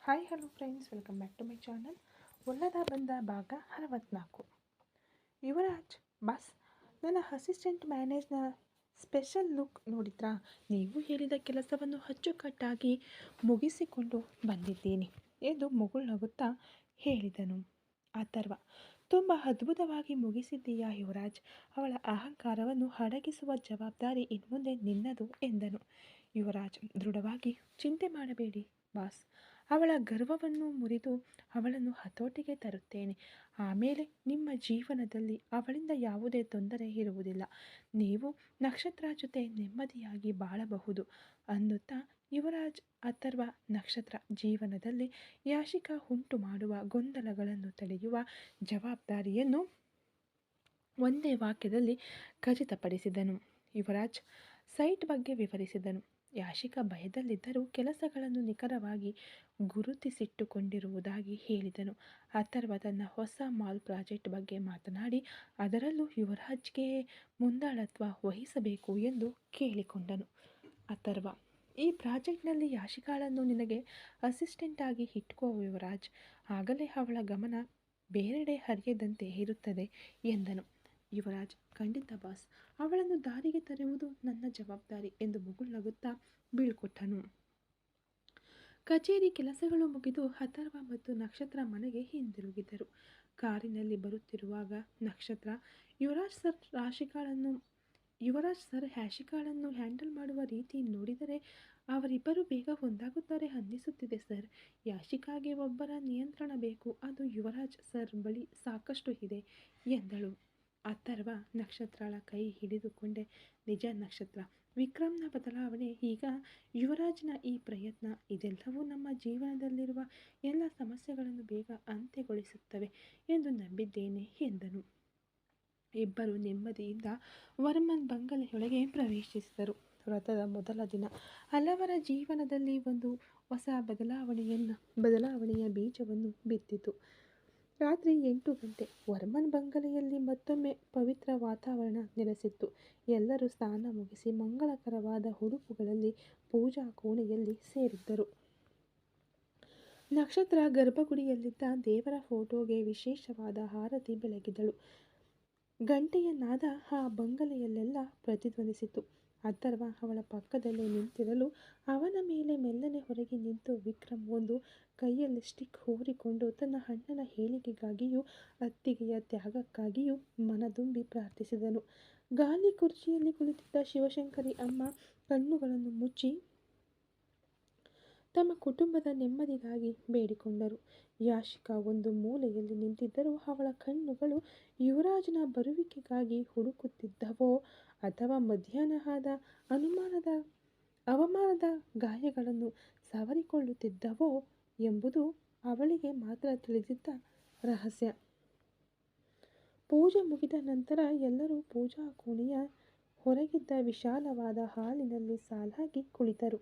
Hi hello friends, welcome back to my channel. ಒಲ್ಲದ ಬಂದ ಭಾಗ 64. ಯುವರಾಜ್, ಬಸ್ ನನ್ನ ಅಸಿಸ್ಟೆಂಟ್ ಮ್ಯಾನೇಜ್ನ ಸ್ಪೆಷಲ್ ಲುಕ್ ನೋಡಿದ್ರಾ? ನೀವು ಹೇಳಿದ ಕೆಲಸವನ್ನು ಅಚ್ಚುಕಟ್ಟಾಗಿ ಮುಗಿಸಿಕೊಂಡು ಬಂದಿದ್ದೀನಿ ಎಂದು ಮುಗುಳ್ನಗುತ್ತಾ ಹೇಳಿದನು ಅಥರ್ವ. ತುಂಬ ಅದ್ಭುತವಾಗಿ ಮುಗಿಸಿದ್ದೀಯಾ ಯುವರಾಜ್. ಅವಳ ಅಹಂಕಾರವನ್ನು ಅಡಗಿಸುವ ಜವಾಬ್ದಾರಿ ಇನ್ಮುಂದೆ ನಿನ್ನದು ಎಂದನು. ಯುವರಾಜ್ ದೃಢವಾಗಿ, ಚಿಂತೆ ಮಾಡಬೇಡಿ ಬಾಸ್, ಅವಳ ಗರ್ವವನ್ನು ಮುರಿದು ಅವಳನ್ನು ಹತೋಟಿಗೆ ತರುತ್ತೇನೆ. ಆಮೇಲೆ ನಿಮ್ಮ ಜೀವನದಲ್ಲಿ ಅವಳಿಂದ ಯಾವುದೇ ತೊಂದರೆ ಇರುವುದಿಲ್ಲ. ನೀವು ನಕ್ಷತ್ರ ಜೊತೆ ನೆಮ್ಮದಿಯಾಗಿ ಬಾಳಬಹುದು ಅನ್ನುತ್ತಾ ಯುವರಾಜ್ ಅಥರ್ವ ನಕ್ಷತ್ರ ಜೀವನದಲ್ಲಿ ಯಾಶಿಕಾ ಉಂಟು ಮಾಡುವ ಗೊಂದಲಗಳನ್ನು ತಡೆಯುವ ಜವಾಬ್ದಾರಿಯನ್ನು ಒಂದೇ ವಾಕ್ಯದಲ್ಲಿ ಖಚಿತಪಡಿಸಿದನು. ಯುವರಾಜ್ ಸೈಟ್ ಬಗ್ಗೆ ವಿವರಿಸಿದನು. ಯಾಶಿಕಾ ಭಯದಲ್ಲಿದ್ದರೂ ಕೆಲಸಗಳನ್ನು ನಿಖರವಾಗಿ ಗುರುತಿಸಿಟ್ಟುಕೊಂಡಿರುವುದಾಗಿ ಹೇಳಿದನು. ಅಥರ್ವ ತನ್ನ ಹೊಸ ಮಾಲ್ ಪ್ರಾಜೆಕ್ಟ್ ಬಗ್ಗೆ ಮಾತನಾಡಿ ಅದರಲ್ಲೂ ಯುವರಾಜ್ಗೆ ಮುಂದಾಳತ್ವ ವಹಿಸಬೇಕು ಎಂದು ಕೇಳಿಕೊಂಡನು. ಅಥರ್ವ, ಈ ಪ್ರಾಜೆಕ್ಟ್ನಲ್ಲಿ ಯಾಶಿಕಾಳನ್ನು ನಿನಗೆ ಅಸಿಸ್ಟೆಂಟ್ ಆಗಿ ಇಟ್ಕೋ ಯುವರಾಜ್, ಆಗಲೇ ಅವಳ ಗಮನ ಬೇರೆಡೆ ಹರಿಯದಂತೆ ಇರುತ್ತದೆ ಎಂದನು. ಯುವರಾಜ್, ಖಂಡಿತ ಬಾಸ್, ಅವಳನ್ನು ದಾರಿಗೆ ತರುವುದು ನನ್ನ ಜವಾಬ್ದಾರಿ ಎಂದು ಮುಗುಳ್ನಗುತ್ತಾ ಬೀಳ್ಕೊಟ್ಟನು. ಕಚೇರಿ ಕೆಲಸಗಳು ಮುಗಿದು ಅಥರ್ವ ಮತ್ತು ನಕ್ಷತ್ರ ಮನೆಗೆ ಹಿಂದಿರುಗಿದರು. ಕಾರಿನಲ್ಲಿ ಬರುತ್ತಿರುವಾಗ ನಕ್ಷತ್ರ, ಯುವರಾಜ್ ಸರ್ ಯಾಶಿಕಾಳನ್ನು ಹ್ಯಾಂಡಲ್ ಮಾಡುವ ರೀತಿ ನೋಡಿದರೆ ಅವರಿಬ್ಬರು ಬೇಗ ಒಂದಾಗುತ್ತಾರೆ ಅನ್ನಿಸುತ್ತಿದೆ ಸರ್. ಯಾಶಿಕಾಗೆ ಒಬ್ಬರ ನಿಯಂತ್ರಣ ಬೇಕು, ಅದು ಯುವರಾಜ್ ಸರ್ ಬಳಿ ಸಾಕಷ್ಟು ಇದೆ ಎಂದಳು. ಅಥರ್ವ ನಕ್ಷತ್ರಳ ಕೈ ಹಿಡಿದುಕೊಂಡೆ. ನಿಜ ನಕ್ಷತ್ರ, ವಿಕ್ರಮ್ನ ಬದಲಾವಣೆ, ಈಗ ಯುವರಾಜ್ನ ಈ ಪ್ರಯತ್ನ, ಇದೆಲ್ಲವೂ ನಮ್ಮ ಜೀವನದಲ್ಲಿರುವ ಎಲ್ಲ ಸಮಸ್ಯೆಗಳನ್ನು ಬೇಗ ಅಂತ್ಯಗೊಳಿಸುತ್ತವೆ ಎಂದು ನಂಬಿದ್ದೇನೆ ಎಂದನು. ಇಬ್ಬರು ನೆಮ್ಮದಿಯಿಂದ ವರ್ಮನ್ ಬಂಗಲೆಯೊಳಗೆ ಪ್ರವೇಶಿಸಿದರು. ವ್ರತದ ಮೊದಲ ದಿನ ಹಲವರ ಜೀವನದಲ್ಲಿ ಒಂದು ಹೊಸ ಬದಲಾವಣೆಯ ಬೀಜವನ್ನು ಬಿತ್ತಿತು. ರಾತ್ರಿ 8 ಗಂಟೆ. ವರ್ಮನ್ ಬಂಗಲೆಯಲ್ಲಿ ಮತ್ತೊಮ್ಮೆ ಪವಿತ್ರ ವಾತಾವರಣ ನೆಲೆಸಿತ್ತು. ಎಲ್ಲರೂ ಸ್ನಾನ ಮುಗಿಸಿ ಮಂಗಳಕರವಾದ ಉಡುಪುಗಳಲ್ಲಿ ಪೂಜಾ ಕೋಣೆಯಲ್ಲಿ ಸೇರಿದ್ದರು. ನಕ್ಷತ್ರ ಗರ್ಭಗುಡಿಯಲ್ಲಿದ್ದ ದೇವರ ಫೋಟೋಗೆ ವಿಶೇಷವಾದ ಆರತಿ ಬೆಳಗಿದಳು. ಗಂಟೆಯ ನಾದ ಆ ಬಂಗಲೆಯಲ್ಲೆಲ್ಲ ಪ್ರತಿಧ್ವನಿಸಿತು. ಅಥರ್ವ ಅವಳ ಪಕ್ಕದಲ್ಲೇ ನಿಂತಿರಲು ಅವನ ಮೇಲೆ ಮೆಲ್ಲನೆ ಹೊರಗೆ ನಿಂತು ವಿಕ್ರಮ್ ಒಂದು ಕೈಯಲ್ಲಿ ಸ್ಟಿಕ್ ಊರಿಕೊಂಡು ತನ್ನ ಅಣ್ಣನ ಏಳಿಗೆಗಾಗಿಯೂ ಅತ್ತಿಗೆಯ ತ್ಯಾಗಕ್ಕಾಗಿಯೂ ಮನದುಂಬಿ ಪ್ರಾರ್ಥಿಸಿದನು. ಗಾಲಿ ಕುರ್ಚಿಯಲ್ಲಿ ಕುಳಿತಿದ್ದ ಶಿವಶಂಕರಿ ಅಮ್ಮ ಕಣ್ಣುಗಳನ್ನು ಮುಚ್ಚಿ ತಮ್ಮ ಕುಟುಂಬದ ನೆಮ್ಮದಿಗಾಗಿ ಬೇಡಿಕೊಂಡರು. ಯಾಶಿಕಾ ಒಂದು ಮೂಲೆಯಲ್ಲಿ ನಿಂತಿದ್ದರೂ ಅವಳ ಕಣ್ಣುಗಳು ಯುವರಾಜನ ಬರುವಿಕೆಗಾಗಿ ಹುಡುಕುತ್ತಿದ್ದವೋ ಅಥವಾ ಮಧ್ಯಾಹ್ನದ ಅವಮಾನದ ಗಾಯಗಳನ್ನು ಸವರಿಕೊಳ್ಳುತ್ತಿದ್ದವೋ ಎಂಬುದು ಅವಳಿಗೆ ಮಾತ್ರ ತಿಳಿದಿದ್ದ ರಹಸ್ಯ. ಪೂಜೆ ಮುಗಿದ ನಂತರ ಎಲ್ಲರೂ ಪೂಜಾ ಕೋಣೆಯ ಹೊರಗಿದ್ದ ವಿಶಾಲವಾದ ಹಾಲಿನಲ್ಲಿ ಸಾಲಾಗಿ ಕುಳಿತರು.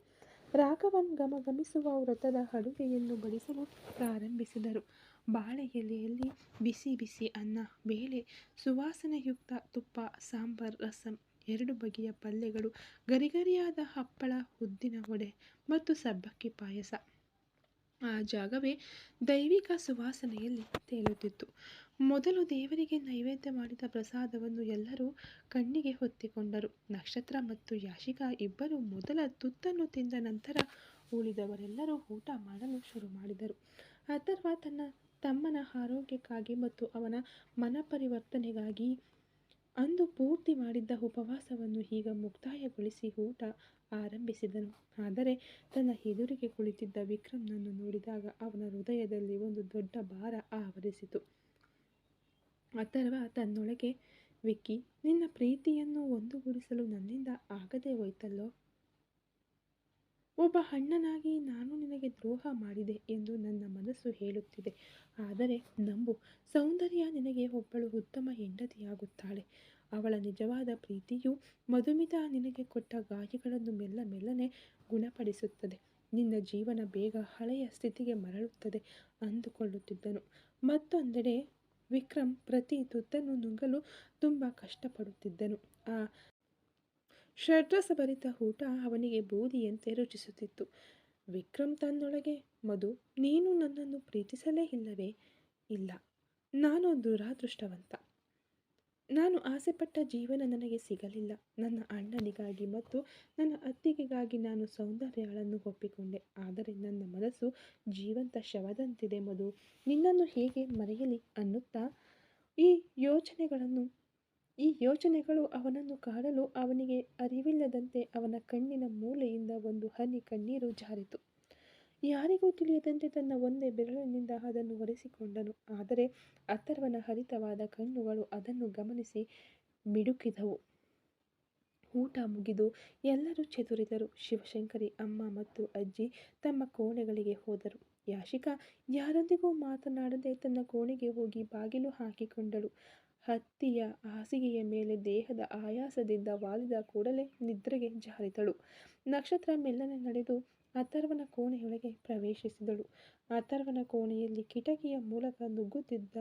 ರಾಘವನ್ ಘಮಘಮಿಸುವ ವ್ರತದ ಅಡುಗೆಯನ್ನು ಬಡಿಸಲು ಪ್ರಾರಂಭಿಸಿದರು. ಬಾಳೆ ಎಲೆಯಲ್ಲಿ ಬಿಸಿ ಬಿಸಿ ಅನ್ನ, ಬೇಳೆ, ಸುವಾಸನೆಯುಕ್ತ ತುಪ್ಪ, ಸಾಂಬಾರ್, ರಸಂ, 2 ಬಗೆಯ ಪಲ್ಯಗಳು, ಗರಿಗರಿಯಾದ ಹಪ್ಪಳ, ಉದ್ದಿನ ವಡೆ ಮತ್ತು ಸಬ್ಬಕ್ಕಿ ಪಾಯಸ. ಆ ಜಾಗವೇ ದೈವಿಕ ಸುವಾಸನೆಯಲ್ಲಿ ತೇಲುತ್ತಿತ್ತು. ಮೊದಲು ದೇವರಿಗೆ ನೈವೇದ್ಯ ಮಾಡಿದ ಪ್ರಸಾದವನ್ನು ಎಲ್ಲರೂ ಕಣ್ಣಿಗೆ ಹೊತ್ತಿಕೊಂಡರು. ನಕ್ಷತ್ರ ಮತ್ತು ಯಾಶಿಕಾ ಇಬ್ಬರು ಮೊದಲ ತುತ್ತನ್ನು ತಿಂದ ನಂತರ ಉಳಿದವರೆಲ್ಲರೂ ಊಟ ಮಾಡಲು ಶುರು ಮಾಡಿದರು. ಅಥರ್ವ ತನ್ನ ತಮ್ಮನ ಆರೋಗ್ಯಕ್ಕಾಗಿ ಮತ್ತು ಅವನ ಮನಪರಿವರ್ತನೆಗಾಗಿ ಅಂದು ಪೂರ್ತಿ ಮಾಡಿದ್ದ ಉಪವಾಸವನ್ನು ಈಗ ಮುಕ್ತಾಯಗೊಳಿಸಿ ಊಟ ಆರಂಭಿಸಿದನು. ಆದರೆ ತನ್ನ ಎದುರಿಗೆ ಕುಳಿತಿದ್ದ ವಿಕ್ರಮ್ನನ್ನು ನೋಡಿದಾಗ ಅವನ ಹೃದಯದಲ್ಲಿ ಒಂದು ದೊಡ್ಡ ಭಾರ ಆವರಿಸಿತು. ಅಥರ್ವ ತನ್ನೊಳಗೆ, ವಿಕ್ಕಿ, ನಿನ್ನ ಪ್ರೀತಿಯನ್ನು ಒಂದುಗೂಡಿಸಲು ನನ್ನಿಂದ ಆಗದೆ ಹೋಯ್ತಲ್ಲೋ. ಒಬ್ಬ ಅಣ್ಣನಾಗಿ ನಾನು ನಿನಗೆ ದ್ರೋಹ ಮಾಡಿದೆ ಎಂದು ನನ್ನ ಮನಸ್ಸು ಹೇಳುತ್ತಿದೆ. ಆದರೆ ನಂಬು, ಸೌಂದರ್ಯ ನಿನಗೆ ಒಬ್ಬಳು ಉತ್ತಮ ಹೆಂಡತಿಯಾಗುತ್ತಾಳೆ. ಅವಳ ನಿಜವಾದ ಪ್ರೀತಿಯು ಮಧುಮಿತಾ ನಿನಗೆ ಕೊಟ್ಟ ಗಾಯಗಳನ್ನು ಮೆಲ್ಲನೆ ಗುಣಪಡಿಸುತ್ತದೆ. ನಿನ್ನ ಜೀವನ ಬೇಗ ಹಳೆಯ ಸ್ಥಿತಿಗೆ ಮರಳುತ್ತದೆ ಅಂದುಕೊಳ್ಳುತ್ತಿದ್ದನು. ಮತ್ತೊಂದೆಡೆ ವಿಕ್ರಮ್ ಪ್ರತಿ ತುತ್ತನ್ನು ನುಂಗಲು ತುಂಬ ಕಷ್ಟಪಡುತ್ತಿದ್ದನು. ಆ ಷಡ್ರಸಭರಿತ ಊಟ ಅವನಿಗೆ ಬೂದಿಯಂತೆ ರುಚಿಸುತ್ತಿತ್ತು. ವಿಕ್ರಮ್ ತನ್ನೊಳಗೆ, ಮಧು, ನೀನು ನನ್ನನ್ನು ಪ್ರೀತಿಸಲೇ ಇಲ್ಲವೇ? ಇಲ್ಲ, ನಾನು ದುರಾದೃಷ್ಟವಂತ. ನಾನು ಆಸೆಪಟ್ಟ ಜೀವನ ನನಗೆ ಸಿಗಲಿಲ್ಲ. ನನ್ನ ಅಣ್ಣನಿಗಾಗಿ ಮತ್ತು ನನ್ನ ಅತ್ತಿಗೆಗಾಗಿ ನಾನು ಸೌಂದರ್ಯಗಳನ್ನು ಒಪ್ಪಿಕೊಂಡೆ. ಆದರೆ ನನ್ನ ಮನಸ್ಸು ಜೀವಂತ ಶವದಂತಿದೆ ಮಧು. ನಿನ್ನನ್ನು ಹೇಗೆ ಮರೆಯಲಿ ಅನ್ನುತ್ತಾ ಈ ಯೋಚನೆಗಳನ್ನು ಈ ಯೋಚನೆಗಳು ಅವನನ್ನು ಕಾಡಲು ಅವನಿಗೆ ಅರಿವಿಲ್ಲದಂತೆ ಅವನ ಕಣ್ಣಿನ ಮೂಲೆಯಿಂದ ಒಂದು ಹನಿ ಕಣ್ಣೀರು ಜಾರಿತು. ಯಾರಿಗೂ ತಿಳಿಯದಂತೆ ತನ್ನ ಒಂದೇ ಬೆರಳಿನಿಂದ ಅದನ್ನು ಒರೆಸಿಕೊಂಡನು. ಆದರೆ ಅಥರ್ವನ ಹರಿತವಾದ ಕಣ್ಣುಗಳು ಅದನ್ನು ಗಮನಿಸಿ ಮಿಡುಕಿದವು. ಊಟ ಮುಗಿದು ಎಲ್ಲರೂ ಚದುರಿದರು. ಶಿವಶಂಕರಿ ಅಮ್ಮ ಮತ್ತು ಅಜ್ಜಿ ತಮ್ಮ ಕೋಣೆಗಳಿಗೆ ಹೋದರು. ಯಾಶಿಕಾ ಯಾರೊಂದಿಗೂ ಮಾತನಾಡದೆ ತನ್ನ ಕೋಣೆಗೆ ಹೋಗಿ ಬಾಗಿಲು ಹಾಕಿಕೊಂಡಳು. ಹತ್ತಿಯ ಹಾಸಿಗೆಯ ಮೇಲೆ ದೇಹದ ಆಯಾಸದಿಂದ ವಾಲಿದ ಕೂಡಲೇ ನಿದ್ರೆಗೆ ಜಾರಿದಳು. ನಕ್ಷತ್ರ ಮೆಲ್ಲನೆ ನಡೆದು ಅಥರ್ವನ ಕೋಣೆಯೊಳಗೆ ಪ್ರವೇಶಿಸಿದಳು. ಅಥರ್ವನ ಕೋಣೆಯಲ್ಲಿ ಕಿಟಕಿಯ ಮೂಲಕ ನುಗ್ಗುತ್ತಿದ್ದ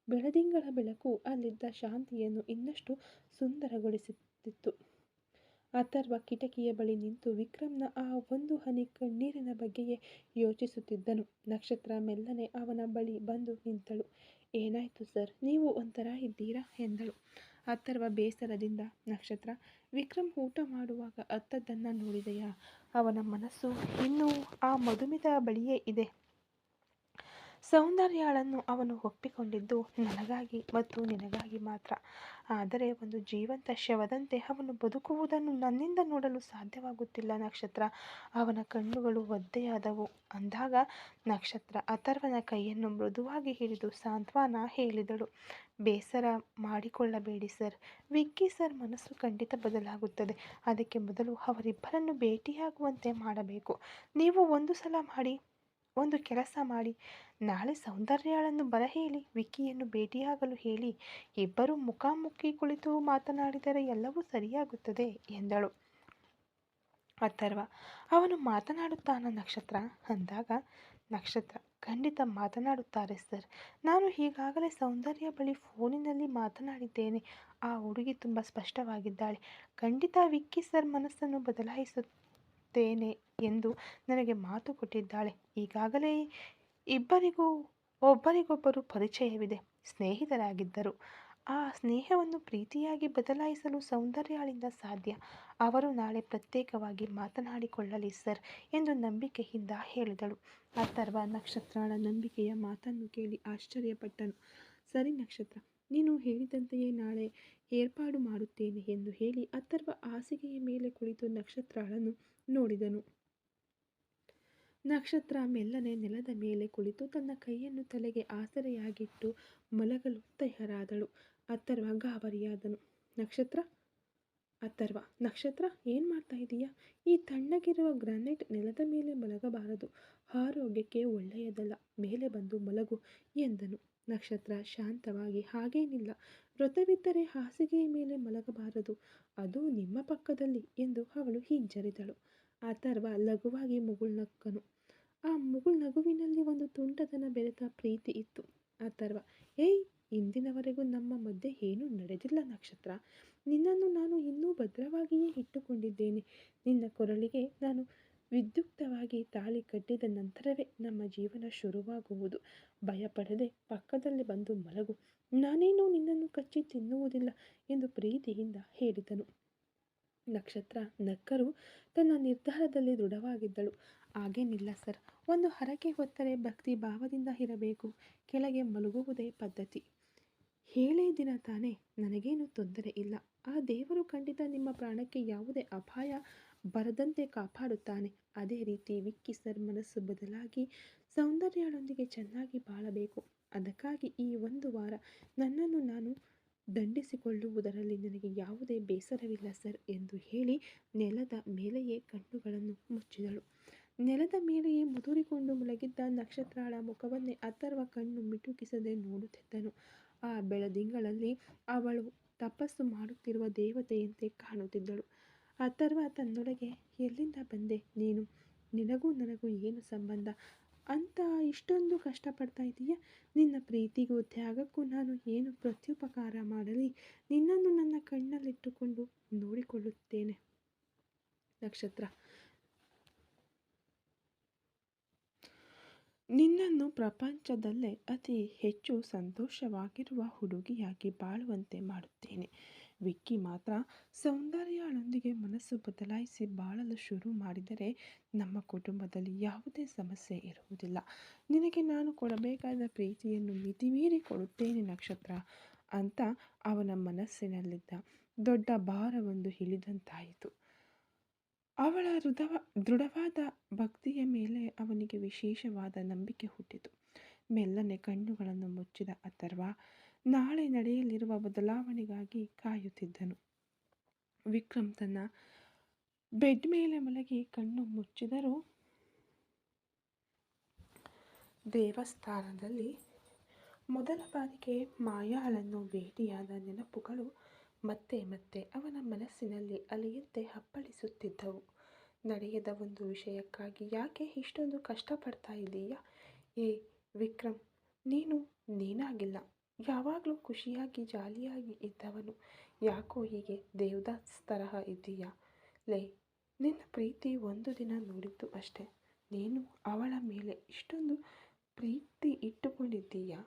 ಬೆಳದಿಂಗಳ ಬೆಳಕು ಅಲ್ಲಿದ್ದ ಶಾಂತಿಯನ್ನು ಇನ್ನಷ್ಟು ಸುಂದರಗೊಳಿಸುತ್ತಿತ್ತು. ಅಥರ್ವ ಕಿಟಕಿಯ ಬಳಿ ನಿಂತು ವಿಕ್ರಮ್ನ ಆ ಒಂದು ಹನಿ ಕಣ್ಣೀರಿನ ಬಗ್ಗೆಯೇ ಯೋಚಿಸುತ್ತಿದ್ದನು. ನಕ್ಷತ್ರ ಮೆಲ್ಲನೆ ಅವನ ಬಳಿ ಬಂದು ನಿಂತಳು. ಏನಾಯ್ತು ಸರ್, ನೀವು ಒಂಥರ ಇದ್ದೀರಾ ಎಂದಳು. ಅಥರ್ವ ಬೇಸರದಿಂದ, ನಕ್ಷತ್ರ, ವಿಕ್ರಮ್ ಊಟ ಮಾಡುವಾಗ ಅತ್ತದ್ದನ್ನು ನೋಡಿದೆಯಾ? ಅವನ ಮನಸ್ಸು ಇನ್ನೂ ಆ ಮಧುಮಿತಾ ಬಳಿಯೇ ಇದೆ. ಸೌಂದರ್ಯಳನ್ನು ಅವನು ಒಪ್ಪಿಕೊಂಡಿದ್ದು ನನಗಾಗಿ ಮತ್ತು ನಿನಗಾಗಿ ಮಾತ್ರ. ಆದರೆ ಒಂದು ಜೀವಂತ ಶವದಂತೆ ಅವನು ಬದುಕುವುದನ್ನು ನನ್ನಿಂದ ನೋಡಲು ಸಾಧ್ಯವಾಗುತ್ತಿಲ್ಲ ನಕ್ಷತ್ರ. ಅವನ ಕಣ್ಣುಗಳು ಒದ್ದೆಯಾದವು. ಅಂದಾಗ ನಕ್ಷತ್ರ ಅಥರ್ವನ ಕೈಯನ್ನು ಮೃದುವಾಗಿ ಹಿಡಿದು ಸಾಂತ್ವನ ಹೇಳಿದಳು. ಬೇಸರ ಮಾಡಿಕೊಳ್ಳಬೇಡಿ ಸರ್. ವಿಕ್ಕಿ ಸರ್ ಮನಸ್ಸು ಖಂಡಿತ ಬದಲಾಗುತ್ತದೆ. ಅದಕ್ಕೆ ಮೊದಲು ಅವರಿಬ್ಬರನ್ನು ಭೇಟಿಯಾಗುವಂತೆ ಮಾಡಬೇಕು. ನೀವು ಒಂದು ಕೆಲಸ ಮಾಡಿ, ನಾಳೆ ಸೌಂದರ್ಯಳನ್ನು ಬರಹೇಳಿ ವಿಕ್ಕಿಯನ್ನು ಭೇಟಿಯಾಗಲು ಹೇಳಿ. ಇಬ್ಬರು ಮುಖಾಮುಖಿ ಕುಳಿತು ಮಾತನಾಡಿದರೆ ಎಲ್ಲವೂ ಸರಿಯಾಗುತ್ತದೆ ಎಂದಳು. ಅಥರ್ವ, ಅವನು ಮಾತನಾಡುತ್ತಾನ ನಕ್ಷತ್ರ ಅಂದಾಗ ನಕ್ಷತ್ರ, ಖಂಡಿತ ಮಾತನಾಡುತ್ತಾರೆ ಸರ್. ನಾನು ಈಗಾಗಲೇ ಸೌಂದರ್ಯ ಬಳಿ ಫೋನಿನಲ್ಲಿ ಮಾತನಾಡಿದ್ದೇನೆ. ಆ ಹುಡುಗಿ ತುಂಬ ಸ್ಪಷ್ಟವಾಗಿದ್ದಾಳೆ. ಖಂಡಿತ ವಿಕ್ಕಿ ಸರ್ ಮನಸ್ಸನ್ನು ಬದಲಾಯಿಸುತ್ತೇನೆ ಎಂದು ನನಗೆ ಮಾತು ಕೊಟ್ಟಿದ್ದಾಳೆ. ಈಗಾಗಲೇ ಒಬ್ಬರಿಗೊಬ್ಬರು ಪರಿಚಯವಿದೆ, ಸ್ನೇಹಿತರಾಗಿದ್ದರು. ಆ ಸ್ನೇಹವನ್ನು ಪ್ರೀತಿಯಾಗಿ ಬದಲಾಯಿಸಲು ಸೌಂದರ್ಯಳಿಂದ ಸಾಧ್ಯ. ಅವರು ನಾಳೆ ಪ್ರತ್ಯೇಕವಾಗಿ ಮಾತನಾಡಿಕೊಳ್ಳಲಿ ಸರ್ ಎಂದು ನಂಬಿಕೆಯಿಂದ ಹೇಳಿದಳು. ಅಥರ್ವ ನಕ್ಷತ್ರಳ ನಂಬಿಕೆಯ ಮಾತನ್ನು ಕೇಳಿ ಆಶ್ಚರ್ಯಪಟ್ಟನು. ಸರಿ ನಕ್ಷತ್ರ, ನೀನು ಹೇಳಿದಂತೆಯೇ ನಾಳೆ ಏರ್ಪಾಡು ಮಾಡುತ್ತೇನೆ ಎಂದು ಹೇಳಿ ಅಥರ್ವ ಹಾಸಿಗೆಯ ಮೇಲೆ ಕುಳಿತು ನಕ್ಷತ್ರಳನ್ನು ನೋಡಿದನು. ನಕ್ಷತ್ರ ಮೆಲ್ಲನೆ ನೆಲದ ಮೇಲೆ ಕುಳಿತು ತನ್ನ ಕೈಯನ್ನು ತಲೆಗೆ ಆಸರೆಯಾಗಿಟ್ಟು ಮಲಗಲು ತಯಾರಾದಳು. ಅಥರ್ವ ಗಾಬರಿಯಾದನು. ಅಥರ್ವ, ನಕ್ಷತ್ರ, ಏನು ಮಾಡ್ತಾ ಇದೀಯಾ? ಈ ತಣ್ಣಗಿರುವ ಗ್ರಾನೈಟ್ ನೆಲದ ಮೇಲೆ ಮಲಗಬಾರದು. ಆರೋಗ್ಯಕ್ಕೆ ಒಳ್ಳೆಯದಲ್ಲ. ಮೇಲೆ ಬಂದು ಮಲಗು ಎಂದನು. ನಕ್ಷತ್ರ ಶಾಂತವಾಗಿ, ಹಾಗೇನಿಲ್ಲ. ವ್ರತವಿದ್ದರೆ ಹಾಸಿಗೆಯ ಮೇಲೆ ಮಲಗಬಾರದು, ಅದು ನಿಮ್ಮ ಪಕ್ಕದಲ್ಲಿ ಎಂದು ಅವಳು ಹಿಂಜರಿದಳು. ಅಥರ್ವ ಲಘುವಾಗಿ ಮುಗುಳ್ನಕ್ಕನು. ಆ ಮುಗುಳ್ನಗುವಿನಲ್ಲಿ ಒಂದು ತುಂಟತನ ಬೆರೆತ ಪ್ರೀತಿ ಇತ್ತು. ಅಥರ್ವ, ಏಯ್, ಇಂದಿನವರೆಗೂ ನಮ್ಮ ಮಧ್ಯೆ ಏನೂ ನಡೆದಿಲ್ಲ ನಕ್ಷತ್ರ. ನಿನ್ನನ್ನು ನಾನು ಇನ್ನೂ ಭದ್ರವಾಗಿಯೇ ಇಟ್ಟುಕೊಂಡಿದ್ದೇನೆ. ನಿನ್ನ ಕೊರಳಿಗೆ ನಾನು ವಿದ್ಯುಕ್ತವಾಗಿ ತಾಳಿ ಕಟ್ಟಿದ ನಂತರವೇ ನಮ್ಮ ಜೀವನ ಶುರುವಾಗುವುದು. ಭಯಪಡದೆ ಪಕ್ಕದಲ್ಲಿ ಬಂದು ಮಲಗು. ನಾನೇನೂ ನಿನ್ನನ್ನು ಕಚ್ಚಿ ತಿನ್ನುವುದಿಲ್ಲ ಎಂದು ಪ್ರೀತಿಯಿಂದ ಹೇಳಿದನು. ನಕ್ಷತ್ರ ನಕ್ಕರೂ ತನ್ನ ನಿರ್ಧಾರದಲ್ಲಿ ದೃಢವಾಗಿದ್ದಳು. ಹಾಗೇನಿಲ್ಲ ಸರ್, ಒಂದು ಹರಕೆ ಹೊತ್ತರೆ ಭಕ್ತಿ ಭಾವದಿಂದ ಇರಬೇಕು. ಕೆಳಗೆ ಮಲಗುವುದೇ ಪದ್ಧತಿ. 7 ದಿನ ತಾನೇ, ನನಗೇನು ತೊಂದರೆ ಇಲ್ಲ. ಆ ದೇವರು ಖಂಡಿತ ನಿಮ್ಮ ಪ್ರಾಣಕ್ಕೆ ಯಾವುದೇ ಅಪಾಯ ಬರದಂತೆ ಕಾಪಾಡುತ್ತಾನೆ. ಅದೇ ರೀತಿ ವಿಕ್ಕಿ ಸರ್ ಮನಸ್ಸು ಬದಲಾಗಿ ಸೌಂದರ್ಯಳೊಂದಿಗೆ ಚೆನ್ನಾಗಿ ಬಾಳಬೇಕು. ಅದಕ್ಕಾಗಿ ಈ 1 ವಾರ ನನ್ನನ್ನು ನಾನು ದಂಡಿಸಿಕೊಳ್ಳುವುದರಲ್ಲಿ ನನಗೆ ಯಾವುದೇ ಬೇಸರವಿಲ್ಲ ಸರ್ ಎಂದು ಹೇಳಿ ನೆಲದ ಮೇಲೆಯೇ ಕಣ್ಣುಗಳನ್ನು ಮುಚ್ಚಿದಳು. ನೆಲದ ಮೇಲೆಯೇ ಮುದುರಿಕೊಂಡು ಮಲಗಿದ್ದ ನಕ್ಷತ್ರಳ ಮುಖವನ್ನೇ ಅಥರ್ವ ಕಣ್ಣು ಮಿಟುಕಿಸದೆ ನೋಡುತ್ತಿದ್ದನು. ಆ ಬೆಳದಿಂಗಳಲ್ಲಿ ಅವಳು ತಪಸ್ಸು ಮಾಡುತ್ತಿರುವ ದೇವತೆಯಂತೆ ಕಾಣುತ್ತಿದ್ದಳು. ಅಥರ್ವ ತನ್ನೊಳಗೆ, ಎಲ್ಲಿಂದ ಬಂದೆ ನೀನು? ನಿನಗೂ ನನಗೂ ಏನು ಸಂಬಂಧ ಅಂತ ಇಷ್ಟೊಂದು ಕಷ್ಟಪಡ್ತಾ ಇದೀಯ? ನಿನ್ನ ಪ್ರೀತಿಗೂ ತ್ಯಾಗಕ್ಕೂ ನಾನು ಏನು ಪ್ರತ್ಯುಪಕಾರ ಮಾಡಲಿ? ನಿನ್ನನ್ನು ನನ್ನ ಕಣ್ಣಲ್ಲಿಟ್ಟುಕೊಂಡು ನೋಡಿಕೊಳ್ಳುತ್ತೇನೆ ನಕ್ಷತ್ರ. ನಿನ್ನನ್ನು ಪ್ರಪಂಚದಲ್ಲೇ ಅತಿ ಹೆಚ್ಚು ಸಂತೋಷವಾಗಿರುವ ಹುಡುಗಿಯಾಗಿ ಬಾಳುವಂತೆ ಮಾಡುತ್ತೇನೆ. ವಿಕ್ಕಿ ಮಾತ್ರ ಸೌಂದರ್ಯಳೊಂದಿಗೆ ಮನಸ್ಸು ಬದಲಾಯಿಸಿ ಬಾಳಲು ಶುರು ಮಾಡಿದರೆ ನಮ್ಮ ಕುಟುಂಬದಲ್ಲಿ ಯಾವುದೇ ಸಮಸ್ಯೆ ಇರುವುದಿಲ್ಲ. ನಿನಗೆ ನಾನು ಕೊಡಬೇಕಾದ ಪ್ರೀತಿಯನ್ನು ಮಿತಿಮೀರಿ ಕೊಡುತ್ತೇನೆ ನಕ್ಷತ್ರ ಅಂತ ಅವನ ಮನಸ್ಸಿನಲ್ಲಿದ್ದ ದೊಡ್ಡ ಭಾರವೊಂದು ಇಳಿದಂತಾಯಿತು. ಅವಳ ದೃಢವಾದ ಭಕ್ತಿಯ ಮೇಲೆ ಅವನಿಗೆ ವಿಶೇಷವಾದ ನಂಬಿಕೆ ಹುಟ್ಟಿತು. ಮೆಲ್ಲನೆ ಕಣ್ಣುಗಳನ್ನು ಮುಚ್ಚಿದ ಅಥರ್ವ ನಾಳೆ ನಡೆಯಲಿರುವ ಬದಲಾವಣೆಗಾಗಿ ಕಾಯುತ್ತಿದ್ದನು. ವಿಕ್ರಮ್ ತನ್ನ ಬೆಡ್ ಮೇಲೆ ಮಲಗಿ ಕಣ್ಣು ಮುಚ್ಚಿದರೂ ದೇವಸ್ಥಾನದಲ್ಲಿ ಮೊದಲ ಬಾರಿಗೆ ಮಾಯಾಳನ್ನು ಭೇಟಿಯಾದ ನೆನಪುಗಳು ಮತ್ತೆ ಮತ್ತೆ ಅವನ ಮನಸ್ಸಿನಲ್ಲಿ ಅಲೆಯಂತೆ ಅಪ್ಪಳಿಸುತ್ತಿದ್ದವು. ನಡೆಯದ ಒಂದು ವಿಷಯಕ್ಕಾಗಿ ಯಾಕೆ ಇಷ್ಟೊಂದು ಕಷ್ಟಪಡ್ತಾ ಇದ್ದೀಯಾ? ಏ ವಿಕ್ರಮ್, ನೀನು ನೀನಾಗಿಲ್ಲ. ಯಾವಾಗಲೂ ಖುಷಿಯಾಗಿ ಜಾಲಿಯಾಗಿ ಇದ್ದವನು ಯಾಕೋ ಹೀಗೆ ದೇವದಾಸ್ ತರಹ ಇದ್ದೀಯಾ? ಲೇ, ನಿನ್ನ ಪ್ರೀತಿ ಒಂದು ದಿನ ನೋಡಿದ್ದು ಅಷ್ಟೆ. ನೀನು ಅವಳ ಮೇಲೆ ಇಷ್ಟೊಂದು ಪ್ರೀತಿ ಇಟ್ಟುಕೊಂಡಿದ್ದೀಯಾ?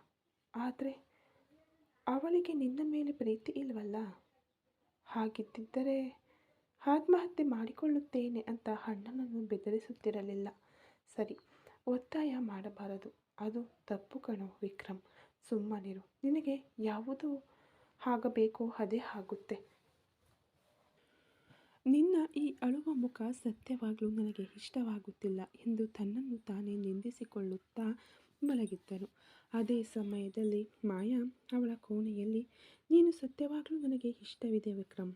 ಆದರೆ ಅವಳಿಗೆ ನಿನ್ನ ಮೇಲೆ ಪ್ರೀತಿ ಇಲ್ವಲ್ಲ? ಹಾಗಿದ್ದಿದ್ದರೆ ಆತ್ಮಹತ್ಯೆ ಮಾಡಿಕೊಳ್ಳುತ್ತೇನೆ ಅಂತ ಅಣ್ಣನನ್ನು ಬೆದರಿಸುತ್ತಿರಲಿಲ್ಲ. ಸರಿ, ಒತ್ತಾಯ ಮಾಡಬಾರದು, ಅದು ತಪ್ಪು ಕಣೋ ವಿಕ್ರಮ್. ಸುಮ್ಮನಿರು, ನಿನಗೆ ಯಾವುದು ಆಗಬೇಕೋ ಅದೇ ಆಗುತ್ತೆ. ನಿನ್ನ ಈ ಅಳುವ ಮುಖ ಸತ್ಯವಾಗಲೂ ನನಗೆ ಇಷ್ಟವಾಗುತ್ತಿಲ್ಲ ಎಂದು ತನ್ನನ್ನು ತಾನೇ ನಿಂದಿಸಿಕೊಳ್ಳುತ್ತಾ ಮಲಗಿದ್ದನು. ಅದೇ ಸಮಯದಲ್ಲಿ ಮಾಯಾ ಅವಳ ಕೋಣೆಯಲ್ಲಿ, ನೀನು ಸತ್ಯವಾಗಲೂ ನನಗೆ ಇಷ್ಟವಿದೆ ವಿಕ್ರಮ್.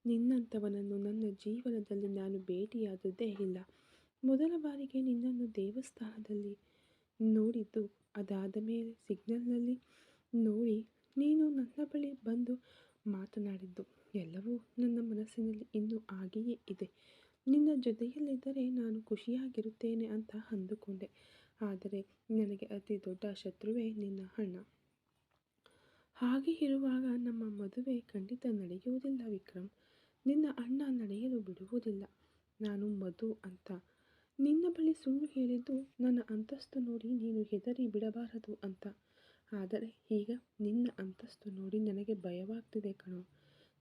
ನಿನ್ನಂಥವನನ್ನು ನನ್ನ ಜೀವನದಲ್ಲಿ ನಾನು ಭೇಟಿಯಾದದ್ದೇ ಇಲ್ಲ. ಮೊದಲ ಬಾರಿಗೆ ನಿನ್ನನ್ನು ದೇವಸ್ಥಾನದಲ್ಲಿ ನೋಡಿದ್ದು, ಅದಾದ ಮೇಲೆ ಸಿಗ್ನಲ್ನಲ್ಲಿ ನೋಡಿ ನೀನು ನನ್ನ ಬಳಿ ಬಂದು ಮಾತನಾಡಿದ್ದು ಎಲ್ಲವೂ ನನ್ನ ಮನಸ್ಸಿನಲ್ಲಿ ಇನ್ನೂ ಹಾಗೆಯೇ ಇದೆ. ನಿನ್ನ ಜೊತೆಯಲ್ಲಿದ್ದರೆ ನಾನು ಖುಷಿಯಾಗಿರುತ್ತೇನೆ ಅಂತ ಅಂದುಕೊಂಡೆ. ಆದರೆ ನನಗೆ ಅತಿ ದೊಡ್ಡ ಶತ್ರುವೇ ನಿನ್ನ ಅಣ್ಣ. ಹಾಗೆ ಇರುವಾಗ ನಮ್ಮ ಮದುವೆ ಖಂಡಿತ ನಡೆಯುವುದಿಲ್ಲ ವಿಕ್ರಮ್. ನಿನ್ನ ಅಣ್ಣ ನಡೆಯಲು ಬಿಡುವುದಿಲ್ಲ. ನಾನು ಮಧು ಅಂತ ನಿನ್ನ ಬಳಿ ಸುಳ್ಳು ಹೇಳಿದ್ದು ನನ್ನ ಅಂತಸ್ತು ನೋಡಿ ನೀನು ಹೆದರಿ ಬಿಡಬಾರದು ಅಂತ. ಆದರೆ ಈಗ ನಿನ್ನ ಅಂತಸ್ತು ನೋಡಿ ನನಗೆ ಭಯವಾಗ್ತಿದೆ ಕಣೋ.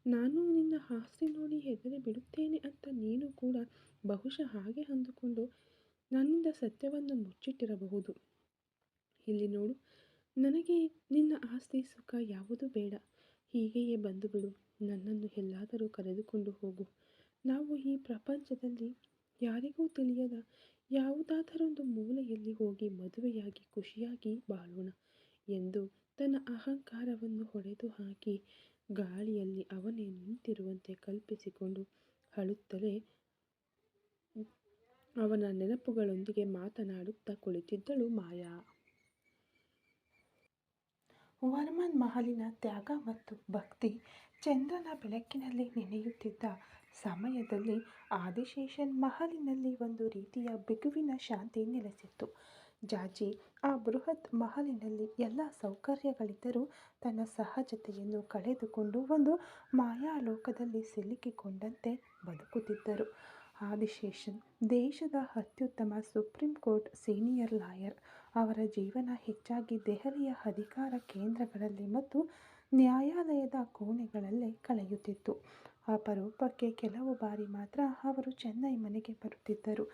ನಾನು ನಿನ್ನ ಆಸ್ತಿ ನೋಡಿ ಹೆದರಿ ಬಿಡುತ್ತೇನೆ ಅಂತ ನೀನು ಕೂಡ ಬಹುಶಃ ಹಾಗೆ ಅಂದುಕೊಂಡು ನನ್ನಿಂದ ಸತ್ಯವನ್ನು ಮುಚ್ಚಿಟ್ಟಿರಬಹುದು. ಇಲ್ಲಿ ನೋಡು, ನನಗೆ ನಿನ್ನ ಆಸ್ತಿ ಸುಖ ಯಾವುದೂ ಬೇಡ. ಹೀಗೆಯೇ ಬಂದು ಬಿಡು. ನನ್ನನ್ನು ಎಲ್ಲಾದರೂ ಕರೆದುಕೊಂಡು ಹೋಗು. ನಾವು ಈ ಪ್ರಪಂಚದಲ್ಲಿ ಯಾರಿಗೂ ತಿಳಿಯದ ಯಾವುದಾದರೊಂದು ಮೂಲೆಯಲ್ಲಿ ಹೋಗಿ ಮದುವೆಯಾಗಿ ಖುಷಿಯಾಗಿ ಬಾಳೋಣ ಎಂದು ತನ್ನ ಅಹಂಕಾರವನ್ನು ಹೊಡೆದು ಹಾಕಿ ಗಾಳಿಯಲ್ಲಿ ಅವನೇ ನಿಂತಿರುವಂತೆ ಕಲ್ಪಿಸಿಕೊಂಡು ಅಳುತ್ತಲೇ ಅವನ ನೆನಪುಗಳೊಂದಿಗೆ ಮಾತನಾಡುತ್ತಾ ಕುಳಿತಿದ್ದಳು ಮಾಯಾ. ವರ್ಮನ್ ಮಹಲಿನ ತ್ಯಾಗ ಮತ್ತು ಭಕ್ತಿ ಚಂದ್ರನ ಬೆಳಕಿನಲ್ಲಿ ನೆನೆಯುತ್ತಿದ್ದ ಸಮಯದಲ್ಲಿ ಆದಿಶೇಷನ್ ಮಹಲಿನಲ್ಲಿ ಒಂದು ರೀತಿಯ ಬಿಗುವಿನ ಶಾಂತಿ ನೆಲೆಸಿತ್ತು. ಜಾಜಿ ಆ ಬೃಹತ್ ಮಹಲಿನಲ್ಲಿ ಎಲ್ಲ ಸೌಕರ್ಯಗಳಿದ್ದರೂ ತನ್ನ ಸಹಜತೆಯನ್ನು ಕಳೆದುಕೊಂಡು ಒಂದು ಮಾಯಾಲೋಕದಲ್ಲಿ ಸಿಲುಕಿಕೊಂಡಂತೆ ಬದುಕುತ್ತಿದ್ದರು. ಆದಿಶೇಷನ್ ದೇಶದ ಅತ್ಯುತ್ತಮ ಸುಪ್ರೀಂ ಕೋರ್ಟ್ ಸೀನಿಯರ್ ಲಾಯರ್. ಅವರ ಜೀವನ ಹೆಚ್ಚಾಗಿ ದೆಹಲಿಯ ಅಧಿಕಾರ ಕೇಂದ್ರಗಳಲ್ಲಿ ಮತ್ತು ನ್ಯಾಯಾಲಯದ ಕೋಣೆಗಳಲ್ಲೇ ಕಳೆಯುತ್ತಿತ್ತು. ಅಪರೂಪಕ್ಕೆ ಕೆಲವು ಬಾರಿ ಮಾತ್ರ ಅವರು ಚೆನ್ನೈ ಮನೆಗೆ ಬರುತ್ತಿದ್ದರು.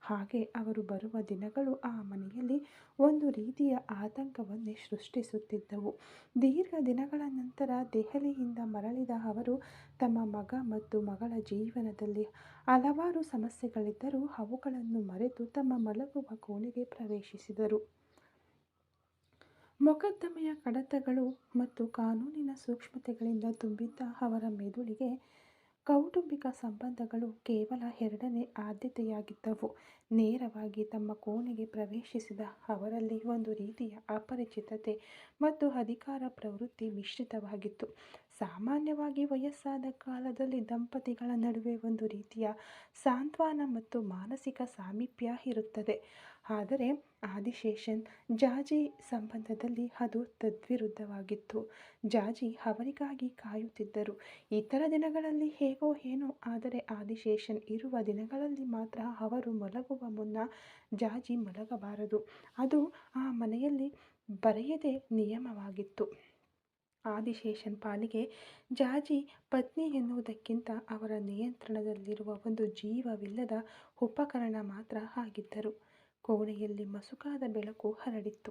ಹಾಗೆ ಅವರು ಬರುವ ದಿನಗಳು ಆ ಮನೆಯಲ್ಲಿ ಒಂದು ರೀತಿಯ ಆತಂಕವನ್ನೇ ಸೃಷ್ಟಿಸುತ್ತಿದ್ದವು. ದೀರ್ಘ ದಿನಗಳ ನಂತರ ದೆಹಲಿಯಿಂದ ಮರಳಿದ ಅವರು ತಮ್ಮ ಮಗ ಮತ್ತು ಮಗಳ ಜೀವನದಲ್ಲಿ ಹಲವಾರು ಸಮಸ್ಯೆಗಳಿದ್ದರೂ ಅವುಗಳನ್ನು ಮರೆತು ತಮ್ಮ ಮಲಗುವ ಕೋಣೆಗೆ ಪ್ರವೇಶಿಸಿದರು. ಮೊಕದ್ದಮೆಯ ಕಡತಗಳು ಮತ್ತು ಕಾನೂನಿನ ಸೂಕ್ಷ್ಮತೆಗಳಿಂದ ತುಂಬಿದ್ದ ಅವರ ಮೆದುಳಿಗೆ ಕೌಟುಂಬಿಕ ಸಂಬಂಧಗಳು ಕೇವಲ ಎರಡನೇ ಆದ್ಯತೆಯಾಗಿದ್ದವು. ನೇರವಾಗಿ ತಮ್ಮ ಕೋಣೆಗೆ ಪ್ರವೇಶಿಸಿದ ಅವರಲ್ಲಿ ಒಂದು ರೀತಿಯ ಅಪರಿಚಿತತೆ ಮತ್ತು ಅಧಿಕಾರ ಪ್ರವೃತ್ತಿ ಮಿಶ್ರಿತವಾಗಿತ್ತು. ಸಾಮಾನ್ಯವಾಗಿ ವಯಸ್ಸಾದ ಕಾಲದಲ್ಲಿ ದಂಪತಿಗಳ ನಡುವೆ ಒಂದು ರೀತಿಯ ಸಾಂತ್ವನ ಮತ್ತು ಮಾನಸಿಕ ಸಾಮೀಪ್ಯ ಇರುತ್ತದೆ. ಆದರೆ ಆದಿಶೇಷನ್ ಜಾಜಿ ಸಂಬಂಧದಲ್ಲಿ ಅದು ತದ್ವಿರುದ್ಧವಾಗಿತ್ತು. ಜಾಜಿ ಅವರಿಗಾಗಿ ಕಾಯುತ್ತಿದ್ದರು. ಇತರ ದಿನಗಳಲ್ಲಿ ಹೇಗೋ ಏನೋ, ಆದರೆ ಆದಿಶೇಷನ್ ಇರುವ ದಿನಗಳಲ್ಲಿ ಮಾತ್ರ ಅವರು ಮಲಗುವ ಮುನ್ನ ಜಾಜಿ ಮಲಗಬಾರದು. ಅದು ಆ ಮನೆಯಲ್ಲಿ ಬರೆಯದೆ ನಿಯಮವಾಗಿತ್ತು. ಆದಿಶೇಷನ್ ಪಾಲಿಗೆ ಜಾಜಿ ಪತ್ನಿ ಎನ್ನುವುದಕ್ಕಿಂತ ಅವರ ನಿಯಂತ್ರಣದಲ್ಲಿರುವ ಒಂದು ಜೀವವಿಲ್ಲದ ಉಪಕರಣ ಮಾತ್ರ ಆಗಿದ್ದರು. ಕೋಣೆಯಲ್ಲಿ ಮಸುಕಾದ ಬೆಳಕು ಹರಡಿತ್ತು.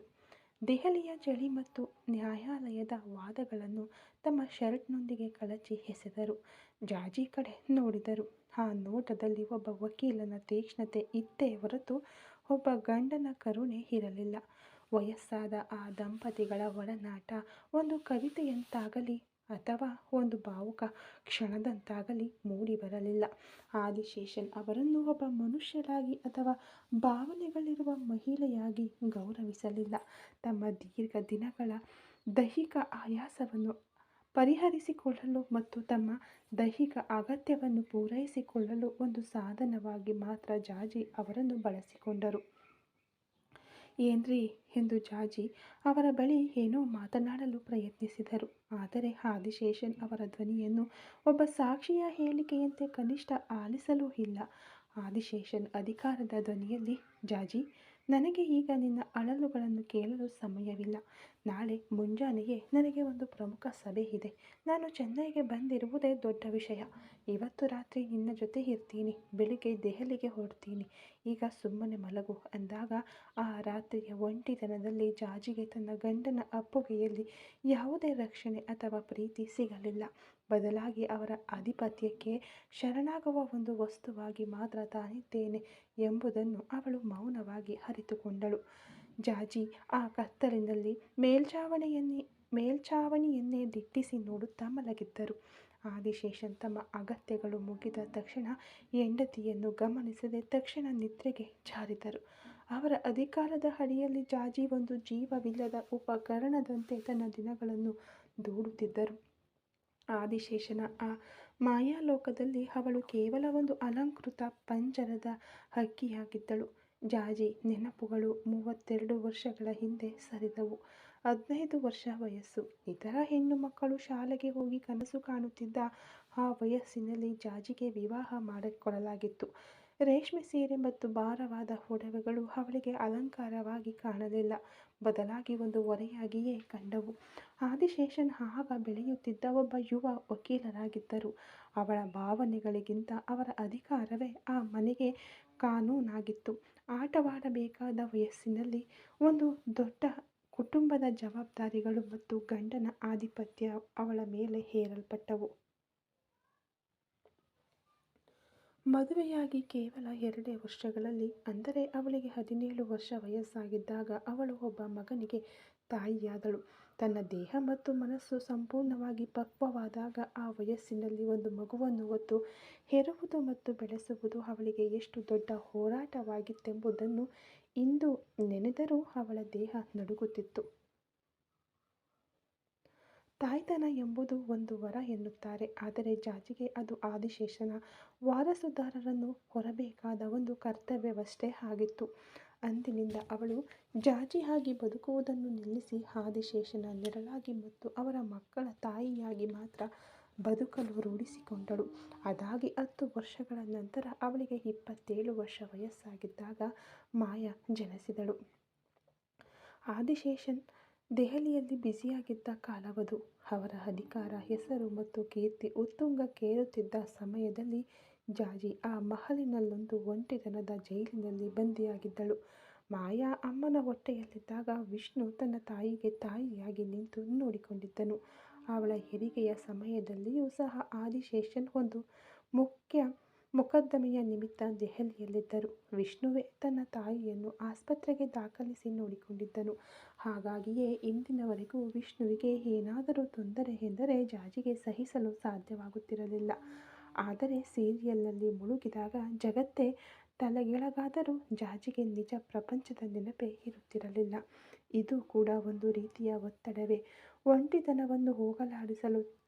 ದೆಹಲಿಯ ಚಳಿ ಮತ್ತು ನ್ಯಾಯಾಲಯದ ವಾದಗಳನ್ನು ತಮ್ಮ ಶರ್ಟ್ನೊಂದಿಗೆ ಕಳಚಿ ಎಸೆದರು. ಜಾಜಿ ಕಡೆ ನೋಡಿದರು. ಆ ನೋಟದಲ್ಲಿ ಒಬ್ಬ ವಕೀಲನ ತೀಕ್ಷ್ಣತೆ ಇತ್ತೇ ಹೊರತು ಒಬ್ಬ ಗಂಡನ ಕರುಣೆ ಇರಲಿಲ್ಲ. ವಯಸ್ಸಾದ ಆ ದಂಪತಿಗಳ ಒಡನಾಟ ಒಂದು ಕವಿತೆಯಂತಾಗಲಿ ಅಥವಾ ಒಂದು ಭಾವುಕ ಕ್ಷಣದಂತಾಗಲಿ ಮೂಡಿಬರಲಿಲ್ಲ. ಆದಿಶೇಷನ್ ಅವರನ್ನು ಒಬ್ಬ ಮನುಷ್ಯರಾಗಿ ಅಥವಾ ಭಾವನೆಗಳಿರುವ ಮಹಿಳೆಯಾಗಿ ಗೌರವಿಸಲಿಲ್ಲ. ತಮ್ಮ ದೀರ್ಘ ದಿನಗಳ ದೈಹಿಕ ಆಯಾಸವನ್ನು ಪರಿಹರಿಸಿಕೊಳ್ಳಲು ಮತ್ತು ತಮ್ಮ ದೈಹಿಕ ಅಗತ್ಯವನ್ನು ಪೂರೈಸಿಕೊಳ್ಳಲು ಒಂದು ಸಾಧನವಾಗಿ ಮಾತ್ರ ಜಾಜಿ ಅವರನ್ನು ಬಳಸಿಕೊಂಡರು. ಏನ್ರಿ ಎಂದು ಜಾಜಿ ಅವರ ಬಳಿ ಏನೋ ಮಾತನಾಡಲು ಪ್ರಯತ್ನಿಸಿದರು. ಆದರೆ ಆದಿಶೇಷನ್ ಅವರ ಧ್ವನಿಯನ್ನು ಒಬ್ಬ ಸಾಕ್ಷಿಯ ಹೇಳಿಕೆಯಂತೆ ಕನಿಷ್ಠ ಆಲಿಸಲೂ ಇಲ್ಲ. ಆದಿಶೇಷನ್ ಅಧಿಕಾರದ ಧ್ವನಿಯಲ್ಲಿ, ಜಾಜಿ, ನನಗೆ ಈಗ ನಿನ್ನ ಅಳಲುಗಳನ್ನು ಕೇಳಲು ಸಮಯವಿಲ್ಲ. ನಾಳೆ ಮುಂಜಾನೆಯೇ ನನಗೆ ಒಂದು ಪ್ರಮುಖ ಸಭೆ ಇದೆ. ನಾನು ಚೆನ್ನೈಗೆ ಬಂದಿರುವುದೇ ದೊಡ್ಡ ವಿಷಯ. ಇವತ್ತು ರಾತ್ರಿ ನಿನ್ನ ಜೊತೆ ಇರ್ತೀನಿ. ಬೆಳಿಗ್ಗೆ ದೆಹಲಿಗೆ ಹೊರಡ್ತೀನಿ. ಈಗ ಸುಮ್ಮನೆ ಮಲಗು ಅಂದಾಗ ಆ ರಾತ್ರಿಯ ಒಂಟಿತನದಲ್ಲಿ ಜಾಜಿಗೆ ತನ್ನ ಗಂಡನ ಅಪ್ಪುಗೆಯಲ್ಲಿ ಯಾವುದೇ ರಕ್ಷಣೆ ಅಥವಾ ಪ್ರೀತಿ ಸಿಗಲಿಲ್ಲ. ಬದಲಾಗಿ ಅವರ ಆಧಿಪತ್ಯಕ್ಕೆ ಶರಣಾಗುವ ಒಂದು ವಸ್ತುವಾಗಿ ಮಾತ್ರ ತಾನಿದ್ದೇನೆ ಎಂಬುದನ್ನು ಅವಳು ಮೌನವಾಗಿ ಅರಿತುಕೊಂಡಳು. ಜಾಜಿ ಆ ಕತ್ತಲಿನಲ್ಲಿ ಮೇಲ್ಛಾವಣಿಯನ್ನೇ ದಿಟ್ಟಿಸಿ ನೋಡುತ್ತಾ ಮಲಗಿದ್ದರು. ಆದಿಶೇಷನ್ ತಮ್ಮ ಅಗತ್ಯಗಳು ಮುಗಿದ ತಕ್ಷಣ ಹೆಂಡತಿಯನ್ನು ಗಮನಿಸದೆ ತಕ್ಷಣ ನಿದ್ರೆಗೆ ಜಾರಿದರು. ಅವರ ಅಧಿಕಾರದ ಅಡಿಯಲ್ಲಿ ಜಾಜಿ ಒಂದು ಜೀವವಿಲ್ಲದ ಉಪಕರಣದಂತೆ ತನ್ನ ದಿನಗಳನ್ನು ದೂಡುತ್ತಿದ್ದರು. ಆದಿಶೇಷನ ಆ ಮಾಯಾಲೋಕದಲ್ಲಿ ಅವಳು ಕೇವಲ ಒಂದು ಅಲಂಕೃತ ಪಂಜರದ ಹಕ್ಕಿಯಾಗಿದ್ದಳು. ಜಾಜಿ ನೆನಪುಗಳು 32 ವರ್ಷಗಳ ಹಿಂದೆ ಸರಿದವು. 15 ವರ್ಷ ವಯಸ್ಸು. ಇತರ ಹೆಣ್ಣು ಮಕ್ಕಳು ಶಾಲೆಗೆ ಹೋಗಿ ಕನಸು ಕಾಣುತ್ತಿದ್ದ ಆ ವಯಸ್ಸಿನಲ್ಲಿ ಜಾಜಿಗೆ ವಿವಾಹ ಮಾಡಿಕೊಡಲಾಗಿತ್ತು. ರೇಷ್ಮೆ ಸೀರೆ ಮತ್ತು ಭಾರವಾದ ಒಡವೆಗಳು ಅವಳಿಗೆ ಅಲಂಕಾರವಾಗಿ ಕಾಣಲಿಲ್ಲ, ಬದಲಾಗಿ ಒಂದು ಹೊರೆಯಾಗಿಯೇ ಕಂಡವು. ಆದಿಶೇಷನ್ ಆಗ ಬೆಳೆಯುತ್ತಿದ್ದ ಒಬ್ಬ ಯುವ ವಕೀಲರಾಗಿದ್ದರು. ಅವಳ ಭಾವನೆಗಳಿಗಿಂತ ಅವರ ಅಧಿಕಾರವೇ ಆ ಮನೆಗೆ ಕಾನೂನಾಗಿತ್ತು. ಆಟವಾಡಬೇಕಾದ ವಯಸ್ಸಿನಲ್ಲಿ ಒಂದು ದೊಡ್ಡ ಕುಟುಂಬದ ಜವಾಬ್ದಾರಿಗಳು ಮತ್ತು ಗಂಡನ ಆಧಿಪತ್ಯ ಅವಳ ಮೇಲೆ ಹೇರಲ್ಪಟ್ಟವು. ಮದುವೆಯಾಗಿ ಕೇವಲ 2 ವರ್ಷಗಳಲ್ಲಿ, ಅಂದರೆ ಅವಳಿಗೆ 17 ವರ್ಷ ವಯಸ್ಸಾಗಿದ್ದಾಗ ಅವಳು ಒಬ್ಬ ಮಗನಿಗೆ ತಾಯಿಯಾದಳು. ತನ್ನ ದೇಹ ಮತ್ತು ಮನಸ್ಸು ಸಂಪೂರ್ಣವಾಗಿ ಪಕ್ವವಾದಾಗ ಆ ವಯಸ್ಸಿನಲ್ಲಿ ಒಂದು ಮಗುವನ್ನು ಹೊತ್ತು ಹೆರುವುದು ಮತ್ತು ಬೆಳೆಸುವುದು ಅವಳಿಗೆ ಎಷ್ಟು ದೊಡ್ಡ ಹೋರಾಟವಾಗಿತ್ತೆಂಬುದನ್ನು ಇಂದು ನೆನೆದರೂ ಅವಳ ದೇಹ ನಡುಗುತ್ತಿತ್ತು. ತಾಯ್ತನ ಎಂಬುದು ಒಂದು ವರ ಎನ್ನುತ್ತಾರೆ, ಆದರೆ ಜಾಜಿಗೆ ಅದು ಆದಿಶೇಷನ ವಾರಸುದಾರರನ್ನು ಹೊರಬೇಕಾದ ಒಂದು ಕರ್ತವ್ಯವಷ್ಟೇ ಆಗಿತ್ತು. ಅಂದಿನಿಂದ ಅವಳು ಜಾಜಿಯಾಗಿ ಬದುಕುವುದನ್ನು ನಿಲ್ಲಿಸಿ ಆದಿಶೇಷನ ನೆರಳಾಗಿ ಮತ್ತು ಅವರ ಮಕ್ಕಳ ತಾಯಿಯಾಗಿ ಮಾತ್ರ ಬದುಕಲು ರೂಢಿಸಿಕೊಂಡಳು. ಅದಾಗಿ 10 ವರ್ಷಗಳ ನಂತರ ಅವಳಿಗೆ 27 ವರ್ಷ ವಯಸ್ಸಾಗಿದ್ದಾಗ ಮಾಯಾ ಜನಿಸಿದಳು. ಆದಿಶೇಷನ್ ದೆಹಲಿಯಲ್ಲಿ ಬ್ಯುಸಿಯಾಗಿದ್ದ ಕಾಲವದು. ಅವರ ಅಧಿಕಾರ, ಹೆಸರು ಮತ್ತು ಕೀರ್ತಿ ಉತ್ತುಂಗಕ್ಕೇರುತ್ತಿದ್ದ ಸಮಯದಲ್ಲಿ ಜಾಜಿ ಆ ಮಹಲಿನಲ್ಲೊಂದು ಒಂಟಿತನದ ಜೈಲಿನಲ್ಲಿ ಬಂಧಿಯಾಗಿದ್ದಳು. ಮಾಯಾ ಅಮ್ಮನ ಹೊಟ್ಟೆಯಲ್ಲಿದ್ದಾಗ ವಿಷ್ಣು ತನ್ನ ತಾಯಿಗೆ ತಾಯಿಯಾಗಿ ನಿಂತು ನೋಡಿಕೊಂಡಿದ್ದನು. ಅವಳ ಹೆರಿಗೆಯ ಸಮಯದಲ್ಲಿಯೂ ಸಹ ಆದಿಶೇಷನ್ ಒಂದು ಮುಖ್ಯ ಮೊಕದ್ದಮೆಯ ನಿಮಿತ್ತ ದೆಹಲಿಯಲ್ಲಿದ್ದರು. ವಿಷ್ಣುವೇ ತನ್ನ ತಾಯಿಯನ್ನು ಆಸ್ಪತ್ರೆಗೆ ದಾಖಲಿಸಿ ನೋಡಿಕೊಂಡಿದ್ದನು. ಹಾಗಾಗಿಯೇ ಇಂದಿನವರೆಗೂ ವಿಷ್ಣುವಿಗೆ ಏನಾದರೂ ತೊಂದರೆ ಎಂದರೆ ಜಾಜಿಗೆ ಸಹಿಸಲು ಸಾಧ್ಯವಾಗುತ್ತಿರಲಿಲ್ಲ. ಆದರೆ ಸೀರಿಯಲ್ನಲ್ಲಿ ಮುಳುಗಿದಾಗ ಜಗತ್ತೇ ತಲೆಕೆಳಗಾದರೂ ಜಾಜಿಗೆ ನಿಜ ಪ್ರಪಂಚದ ನೆನಪೇ ಇರುತ್ತಿರಲಿಲ್ಲ. ಇದು ಕೂಡ ಒಂದು ರೀತಿಯ ಒತ್ತಡವೇ. ಒಂಟಿತನವನ್ನು ಹೋಗಲಾಡಿಸಲು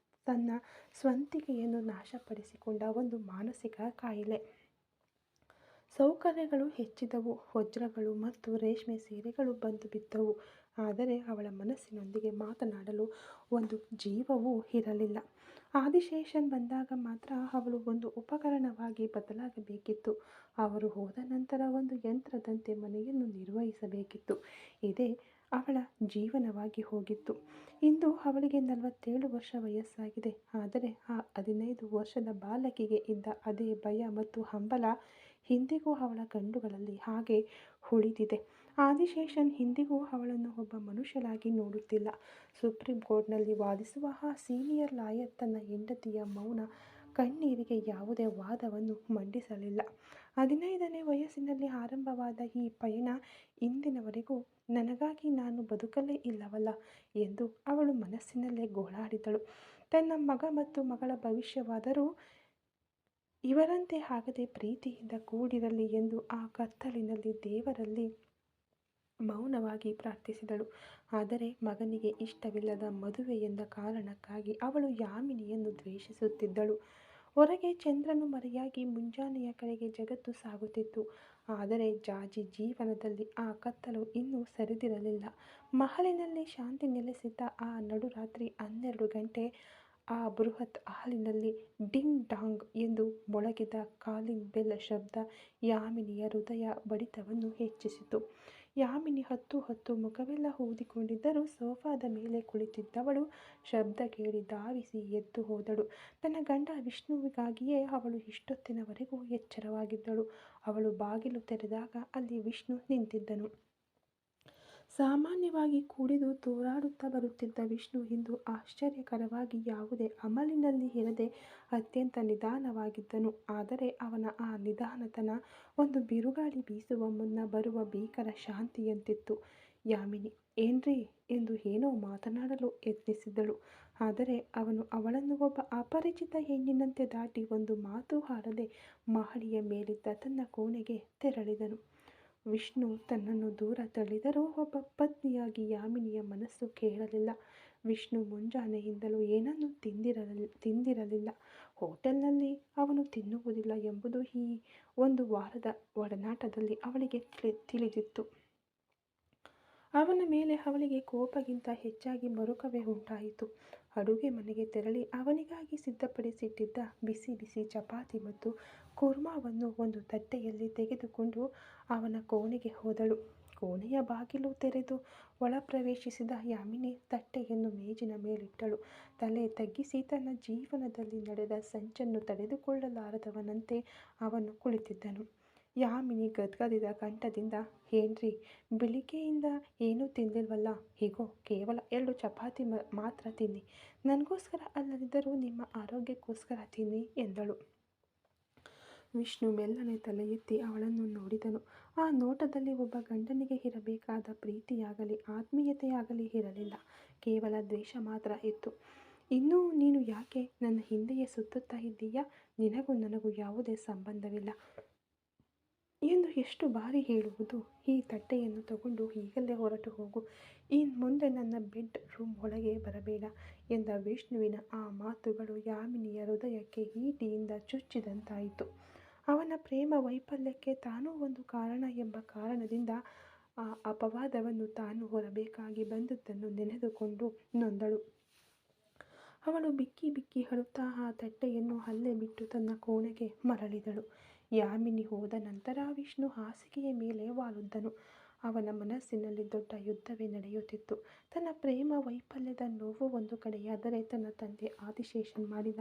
ತನ್ನ ಸ್ವಂತಿಕೆಯನ್ನು ನಾಶಪಡಿಸಿಕೊಂಡ ಒಂದು ಮಾನಸಿಕ ಕಾಯಿಲೆ. ಸೌಕರ್ಯಗಳು ಹೆಚ್ಚಿದವು, ವಜ್ರಗಳು ಮತ್ತು ರೇಷ್ಮೆ ಸೀರೆಗಳು ಬಂದು ಬಿದ್ದವು, ಆದರೆ ಅವಳ ಮನಸ್ಸಿನೊಂದಿಗೆ ಮಾತನಾಡಲು ಒಂದು ಜೀವವೂ ಇರಲಿಲ್ಲ. ಆದಿಶೇಷನ್ ಬಂದಾಗ ಮಾತ್ರ ಅವಳು ಒಂದು ಉಪಕರಣವಾಗಿ ಬದಲಾಗಬೇಕಿತ್ತು. ಅವರು ಹೋದ ನಂತರ ಒಂದು ಯಂತ್ರದಂತೆ ಮನೆಯನ್ನು ನಿರ್ವಹಿಸಬೇಕಿತ್ತು. ಇದೇ ಅವಳ ಜೀವನವಾಗಿ ಹೋಗಿತ್ತು. ಇಂದು ಅವಳಿಗೆ 47 ವರ್ಷ ವಯಸ್ಸಾಗಿದೆ. ಆದರೆ ಆ 15 ವರ್ಷದ ಬಾಲಕಿಗೆ ಇದ್ದ ಅದೇ ಭಯ ಮತ್ತು ಹಂಬಲ ಇಂದಿಗೂ ಅವಳ ಕಣ್ಣುಗಳಲ್ಲಿ ಹಾಗೆ ಉಳಿದಿದೆ. ಆದಿಶೇಷನ್ ಇಂದಿಗೂ ಅವಳನ್ನು ಒಬ್ಬ ಮನುಷ್ಯಳಾಗಿ ನೋಡುತ್ತಿಲ್ಲ. ಸುಪ್ರೀಂ ಕೋರ್ಟ್ನಲ್ಲಿ ವಾದಿಸುವ ಆ ಸೀನಿಯರ್ ಲಾಯರ್ ತನ್ನ ಹೆಂಡತಿಯ ಮೌನ ಕಣ್ಣೀರಿಗೆ ಯಾವುದೇ ವಾದವನ್ನು ಮಂಡಿಸಲಿಲ್ಲ. 15ನೇ ವಯಸ್ಸಿನಲ್ಲಿ ಆರಂಭವಾದ ಈ ಪಯಣ ಇಂದಿನವರೆಗೂ ನನಗಾಗಿ ನಾನು ಬದುಕಲೇ ಇಲ್ಲವಲ್ಲ ಎಂದು ಅವಳು ಮನಸ್ಸಿನಲ್ಲೇ ಗೋಳಾಡಿದಳು. ತನ್ನ ಮಗ ಮತ್ತು ಮಗಳ ಭವಿಷ್ಯವಾದರೂ ಇವರಂತೆ ಆಗದೆ ಪ್ರೀತಿಯಿಂದ ಕೂಡಿರಲಿ ಎಂದು ಆ ಕತ್ತಲಿನಲ್ಲಿ ದೇವರಲ್ಲಿ ಮೌನವಾಗಿ ಪ್ರಾರ್ಥಿಸಿದಳು. ಆದರೆ ಮಗನಿಗೆ ಇಷ್ಟವಿಲ್ಲದ ಮದುವೆ ಎಂದ ಕಾರಣಕ್ಕಾಗಿ ಅವಳು ಯಾಮಿನಿಯನ್ನು ದ್ವೇಷಿಸುತ್ತಿದ್ದಳು. ಹೊರಗೆ ಚಂದ್ರನು ಮರೆಯಾಗಿ ಮುಂಜಾನೆಯ ಕಡೆಗೆ ಜಗತ್ತು ಸಾಗುತ್ತಿತ್ತು. ಆದರೆ ಜಾಜಿ ಜೀವನದಲ್ಲಿ ಆ ಕತ್ತಲು ಇನ್ನೂ ಸರಿದಿರಲಿಲ್ಲ. ಮಹಲಿನಲ್ಲಿ ಶಾಂತಿ ನೆಲೆಸಿದ್ದ ಆ ನಡುರಾತ್ರಿ 12 ಗಂಟೆ ಆ ಬೃಹತ್ ಹಾಲಿನಲ್ಲಿ ಡಿಂಗ್ ಡಾಂಗ್ ಎಂದು ಮೊಳಗಿದ ಕಾಲಿಂಗ್ ಬೆಲ್ ಶಬ್ದ ಯಾಮಿನಿಯ ಹೃದಯ ಬಡಿತವನ್ನು ಹೆಚ್ಚಿಸಿತು. ಯಾಮಿನಿ ಹತ್ತು ಮುಖವೆಲ್ಲ ಊದಿಕೊಂಡಿದ್ದರೂ ಸೋಫಾದ ಮೇಲೆ ಕುಳಿತಿದ್ದವಳು ಶಬ್ದ ಕೇಳಿ ಧಾವಿಸಿ ಎದ್ದು ಹೋದಳು. ತನ್ನ ಗಂಡ ವಿಷ್ಣುವಿಗಾಗಿಯೇ ಅವಳು ಇಷ್ಟೊತ್ತಿನವರೆಗೂ ಎಚ್ಚರವಾಗಿದ್ದಳು. ಅವಳು ಬಾಗಿಲು ತೆರೆದಾಗ ಅಲ್ಲಿ ವಿಷ್ಣು ನಿಂತಿದ್ದನು. ಸಾಮಾನ್ಯವಾಗಿ ಕುಡಿದು ತೂರಾಡುತ್ತಾ ಬರುತ್ತಿದ್ದ ವಿಷ್ಣು ಇಂದು ಆಶ್ಚರ್ಯಕರವಾಗಿ ಯಾವುದೇ ಅಮಲಿನಲ್ಲಿ ಇರದೆ ಅತ್ಯಂತ ನಿಧಾನವಾಗಿದ್ದನು. ಆದರೆ ಅವನ ಆ ನಿಧಾನತನ ಒಂದು ಬಿರುಗಾಳಿ ಬೀಸುವ ಮುನ್ನ ಬರುವ ಭೀಕರ ಶಾಂತಿಯಂತಿತ್ತು. ಯಾಮಿನಿ, ಏನ್ರಿ ಎಂದು ಏನೋ ಮಾತನಾಡಲು ಯತ್ನಿಸಿದಳು. ಆದರೆ ಅವನು ಅವಳನ್ನು ಒಬ್ಬ ಅಪರಿಚಿತ ಹೆಣ್ಣಿನಂತೆ ದಾಟಿ ಒಂದು ಮಾತು ಆಡದೆ ಮಹಡಿಯ ಮೇಲಿದ್ದ ತನ್ನ ಕೋಣೆಗೆ ತೆರಳಿದನು. ವಿಷ್ಣು ತನ್ನನ್ನು ದೂರ ತಳ್ಳಿದರೂ ಒಬ್ಬ ಪತ್ನಿಯಾಗಿ ಯಾಮಿನಿಯ ಮನಸ್ಸು ಕೇಳಲಿಲ್ಲ. ವಿಷ್ಣು ಮುಂಜಾನೆಯಿಂದಲೂ ಏನನ್ನೂ ತಿಂದಿರಲಿಲ್ಲ. ಹೋಟೆಲ್ನಲ್ಲಿ ಅವನು ತಿನ್ನುವುದಿಲ್ಲ ಎಂಬುದು ಈ ಒಂದು ವಾರದ ಒಡನಾಟದಲ್ಲಿ ಅವಳಿಗೆ ತಿಳಿದಿತ್ತು. ಅವನ ಮೇಲೆ ಅವಳಿಗೆ ಕೋಪಕ್ಕಿಂತ ಹೆಚ್ಚಾಗಿ ಮರುಕವೇ ಉಂಟಾಯಿತು. ಅಡುಗೆ ಮನೆಗೆ ತೆರಳಿ ಅವನಿಗಾಗಿ ಸಿದ್ಧಪಡಿಸಿಟ್ಟಿದ್ದ ಬಿಸಿ ಬಿಸಿ ಚಪಾತಿ ಮತ್ತು ಕುರ್ಮಾವನ್ನು ಒಂದು ತಟ್ಟೆಯಲ್ಲಿ ತೆಗೆದುಕೊಂಡು ಅವನ ಕೋಣೆಗೆ ಹೋದಳು. ಕೋಣೆಯ ಬಾಗಿಲು ತೆರೆದು ಒಳ ಪ್ರವೇಶಿಸಿದ ಯಾಮಿನಿ ತಟ್ಟೆಯನ್ನು ಮೇಜಿನ ಮೇಲಿಟ್ಟಳು. ತಲೆ ತಗ್ಗಿಸಿ ತನ್ನ ಜೀವನದಲ್ಲಿ ನಡೆದ ಸಂಚನ್ನು ತಡೆದುಕೊಳ್ಳಲಾರದವನಂತೆ ಅವನು ಕುಳಿತಿದ್ದನು. ಯಾಮಿನಿ ಗದ್ಗದಿದ ಕಂಠದಿಂದ, ಏನ್ರಿ, ಬೆಳಿಗ್ಗೆಯಿಂದ ಏನೂ ತಿಂದಿಲ್ವಲ್ಲ, ಹೀಗೋ ಕೇವಲ 2 ಚಪಾತಿ ಮಾತ್ರ ತಿನ್ನಿ, ನನಗೋಸ್ಕರ ಅಲ್ಲದಿದ್ದರೂ ನಿಮ್ಮ ಆರೋಗ್ಯಕ್ಕೋಸ್ಕರ ತಿನ್ನಿ ಎಂದಳು. ವಿಷ್ಣು ಮೆಲ್ಲನೆ ತಲೆ ಎತ್ತಿ ಅವಳನ್ನು ನೋಡಿದನು. ಆ ನೋಟದಲ್ಲಿ ಒಬ್ಬ ಗಂಡನಿಗೆ ಇರಬೇಕಾದ ಪ್ರೀತಿಯಾಗಲಿ ಆತ್ಮೀಯತೆಯಾಗಲಿ ಇರಲಿಲ್ಲ. ಕೇವಲ ದ್ವೇಷ ಮಾತ್ರ ಇತ್ತು. ಇನ್ನೂ ನೀನು ಯಾಕೆ ನನ್ನ ಹಿಂದೆಯೇ ಸುತ್ತುತ್ತಾ ಇದ್ದೀಯಾ? ನಿನಗೂ ನನಗೂ ಯಾವುದೇ ಸಂಬಂಧವಿಲ್ಲ ಎಂದು ಎಷ್ಟು ಬಾರಿ ಹೇಳುವುದು? ಈ ತಟ್ಟೆಯನ್ನು ತಗೊಂಡು ಈಗಲೇ ಹೊರಟು ಹೋಗು. ಇನ್ನು ಮುಂದೆ ನನ್ನ ಬೆಡ್ ರೂಮ್ ಒಳಗೆ ಬರಬೇಡ ಎಂದ ವಿಷ್ಣುವಿನ ಆ ಮಾತುಗಳು ಯಾಮಿನಿಯ ಹೃದಯಕ್ಕೆ ಈಟಿಯಿಂದ ಚುಚ್ಚಿದಂತಾಯಿತು. ಅವನ ಪ್ರೇಮ ವೈಫಲ್ಯಕ್ಕೆ ತಾನೂ ಒಂದು ಕಾರಣ ಎಂಬ ಕಾರಣದಿಂದ ಆ ಅಪವಾದವನ್ನು ತಾನು ಹೊರಬೇಕಾಗಿ ಬಂದದ್ದನ್ನು ನೆನೆದುಕೊಂಡು ನೊಂದಳು. ಅವಳು ಬಿಕ್ಕಿ ಬಿಕ್ಕಿ ಅಳುತ್ತಾ ಆ ತಟ್ಟೆಯನ್ನು ಅಲ್ಲೇ ಬಿಟ್ಟು ತನ್ನ ಕೋಣೆಗೆ ಮರಳಿದಳು. ಯಾಮಿನಿ ಹೋದ ನಂತರ ವಿಷ್ಣು ಹಾಸಿಗೆಯ ಮೇಲೆ ವಾಲುದ್ದನು. ಅವನ ಮನಸ್ಸಿನಲ್ಲಿ ದೊಡ್ಡ ಯುದ್ಧವೇ ನಡೆಯುತ್ತಿತ್ತು. ತನ್ನ ಪ್ರೇಮ ವೈಫಲ್ಯದ ನೋವು ಒಂದು ಕಡೆಯಾದರೆ, ತನ್ನ ತಂದೆ ಆದಿಶೇಷನ್ ಮಾಡಿದ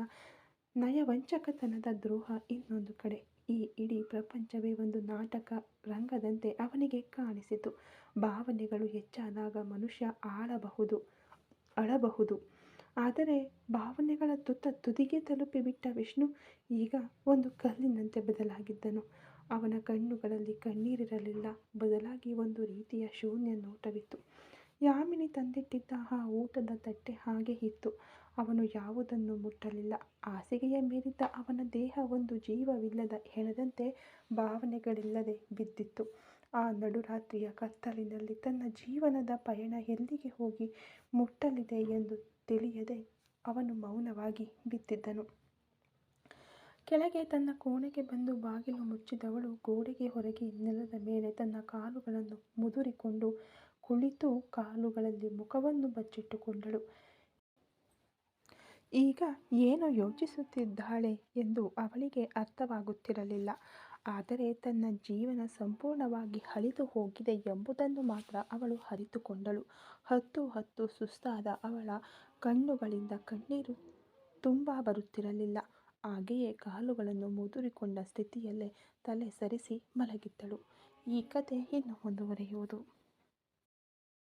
ನಯವಂಚಕತನದ ದ್ರೋಹ ಇನ್ನೊಂದು ಕಡೆ. ಈ ಇಡೀ ಪ್ರಪಂಚವೇ ಒಂದು ನಾಟಕ ರಂಗದಂತೆ ಅವನಿಗೆ ಕಾಣಿಸಿತು. ಭಾವನೆಗಳು ಹೆಚ್ಚಾದಾಗ ಮನುಷ್ಯ ಅಳಬಹುದು. ಆದರೆ ಭಾವನೆಗಳ ತುದಿಗೆ ತಲುಪಿಬಿಟ್ಟ ವಿಷ್ಣು ಈಗ ಒಂದು ಕಲ್ಲಿನಂತೆ ಬದಲಾಗಿದ್ದನು. ಅವನ ಕಣ್ಣುಗಳಲ್ಲಿ ಕಣ್ಣೀರಿರಲಿಲ್ಲ, ಬದಲಾಗಿ ಒಂದು ರೀತಿಯ ಶೂನ್ಯ ನೋಟವಿತ್ತು. ಯಾಮಿನಿ ತಂದಿಟ್ಟಿದ್ದ ಆ ಊಟದ ತಟ್ಟೆ ಹಾಗೆ ಇತ್ತು. ಅವನು ಯಾವುದನ್ನು ಮುಟ್ಟಲಿಲ್ಲ. ಹಾಸಿಗೆಯ ಮೇಲಿದ್ದ ಅವನ ದೇಹ ಒಂದು ಜೀವವಿಲ್ಲದ ಹೆಣದಂತೆ ಭಾವನೆಗಳಿಲ್ಲದೆ ಬಿದ್ದಿತ್ತು. ಆ ನಡುರಾತ್ರಿಯ ಕತ್ತಲಿನಲ್ಲಿ ತನ್ನ ಜೀವನದ ಪಯಣ ಎಲ್ಲಿಗೆ ಹೋಗಿ ಮುಟ್ಟಲಿದೆ ಎಂದು ತಿಳಿಯದೆ ಅವನು ಮೌನವಾಗಿ ಬಿದ್ದಿದ್ದನು. ಕೆಳಗೆ ತನ್ನ ಕೋಣೆಗೆ ಬಂದು ಬಾಗಿಲು ಮುಚ್ಚಿದವಳು ಗೋಡೆಗೆ ಹೊರಗೆ ನೆಲದ ಮೇಲೆ ತನ್ನ ಕಾಲುಗಳನ್ನು ಮುದುರಿಕೊಂಡು ಕುಳಿತು ಕಾಲುಗಳಲ್ಲಿ ಮುಖವನ್ನು ಬಚ್ಚಿಟ್ಟುಕೊಂಡಳು. ಈಗ ಏನು ಯೋಚಿಸುತ್ತಿದ್ದಾಳೆ ಎಂದು ಅವಳಿಗೆ ಅರ್ಥವಾಗುತ್ತಿರಲಿಲ್ಲ. ಆದರೆ ತನ್ನ ಜೀವನ ಸಂಪೂರ್ಣವಾಗಿ ಅಳಿದು ಹೋಗಿದೆ ಎಂಬುದನ್ನು ಮಾತ್ರ ಅವಳು ಅರಿತುಕೊಂಡಳು. ಹತ್ತು ಸುಸ್ತಾದ ಅವಳ ಕಣ್ಣುಗಳಿಂದ ಕಣ್ಣೀರು ತುಂಬ ಬರುತ್ತಿರಲಿಲ್ಲ. ಹಾಗೆಯೇ ಕಾಲುಗಳನ್ನು ಮುದುರಿಕೊಂಡ ಸ್ಥಿತಿಯಲ್ಲೇ ತಲೆ ಸರಿಸಿ ಮಲಗಿದ್ದಳು. ಈ ಕಥೆ ಇನ್ನು ಮುಂದುವರಿಯುವುದು.